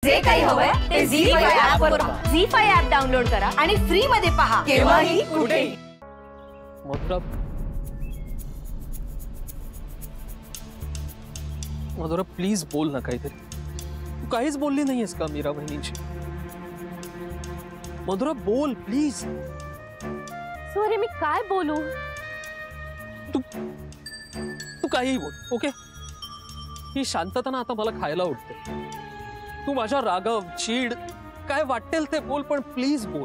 जे काही हवंय ते झी5 ऍप वर पहा. झी5 ऍप डाउनलोड करा आणि फ्री मध्ये पहा केव्हाही कुठेही. मधुरा प्लीज बोल ना काहीतरी. तू काहीच बोलली नाहीयेस का मीरा बहिणीची? मधुरा बोल प्लीज. सॉरी मी काय बोलू? तू काहीही बोल. ओके, ही शांतता ना आता मला खायला उठते. तू माझ्या रागव चीड काय वाटेल ते बोल, पण प्लीज बोल.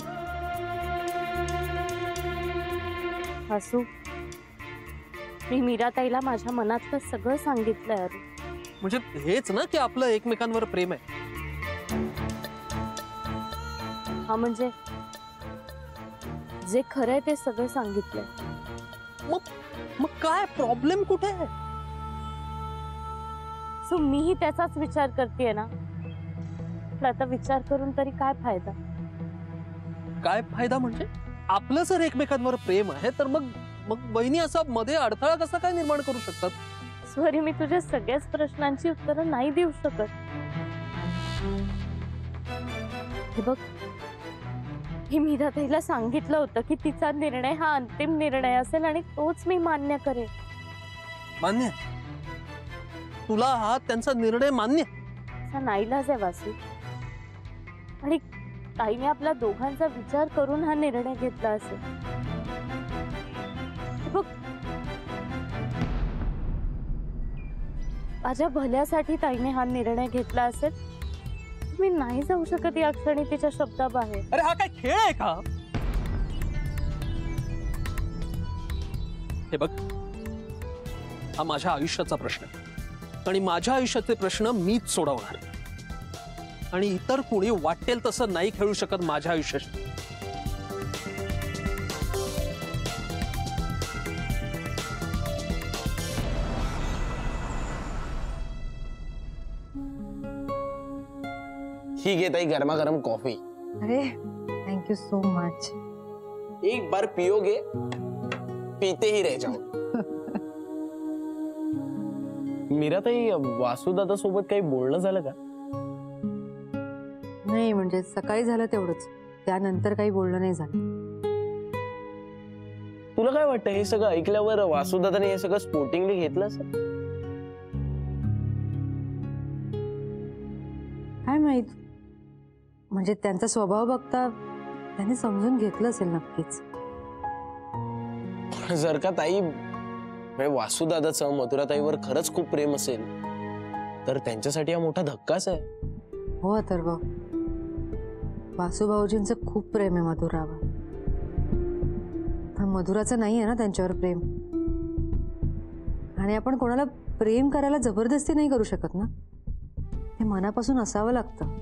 हसू, मी मीराताईला माझ्या मनातलं सगळं सांगितलंय. म्हणजे हेच ना की आपलं एकमेकांवर प्रेम आहे. हा म्हणजे जे खरंय ते सगळं सांगितलंय. मग काय प्रॉब्लेम कुठे आहे? सो मीही त्याचाच विचार करतेय ना. आता विचार करून तरी काय फायदा? काय फायदा म्हणजे आपलं जर एकमेकांवर प्रेम आहे तर मग बहिणी असा मध्ये अडथळा कसा काय निर्माण करू शकतात? सॉरी, मी तुझ्या सगळ्याच प्रश्नांची उत्तरं नाही देऊ शकत. हे बघ, ही मीराताईला सांगितलं होतं की तिचा निर्णय हा अंतिम निर्णय असेल आणि तोच मी मान्य करेन. मान्य? तुला हा त्यांचा निर्णय मान्य? असा नाईलाज आहे वासू. आणि ताईने आपल्या दोघांचा विचार करून हा निर्णय घेतला असेल. बघ, माझ्या भल्यासाठी ताईने हा निर्णय घेतला असेल. मी नाही जाऊ शकत या क्षणी तिच्या शब्दाबाहेर. अरे हा काय खेळ आहे का? हे बघ, हा माझ्या आयुष्याचा प्रश्न आहे आणि माझ्या आयुष्याचे प्रश्न मीच सोडवणार. आणि इतर कुणी वाटेल तसं नाही खेळू शकत माझ्या आयुष्याशी. ही घे ताई गरमा-गरम कॉफी. अरे थैंक यू सो मच. एक बार पियोगे पीते ही रह जाओ. मीरा ताई, वासुदादा सोबत काही बोलणं झालं का? नाही, म्हणजे सकाळी झालं तेवढंच. त्यानंतर काही बोलणं नाही झालं. तुला काय वाटतं हे सगळं ऐकल्यावर वासुदादाने हे सगळं स्पोर्टिंगली घेतलं असेल? काय माहित, म्हणजे त्यांचा स्वभाव बघता त्यांनी समजून घेतलं असेल नक्कीच. जर का ताई वासुदादाचं मधुराताईवर खरंच खूप प्रेम असेल तर त्यांच्यासाठी हा मोठा धक्काच आहे. हो अथर्व, वासुभाऊजींचं खूप प्रेम आहे मधुरावर. पण मधुराचं नाही आहे ना त्यांच्यावर प्रेम. आणि आपण कोणाला प्रेम करायला जबरदस्ती नाही करू शकत ना. हे मनापासून असावं लागतं.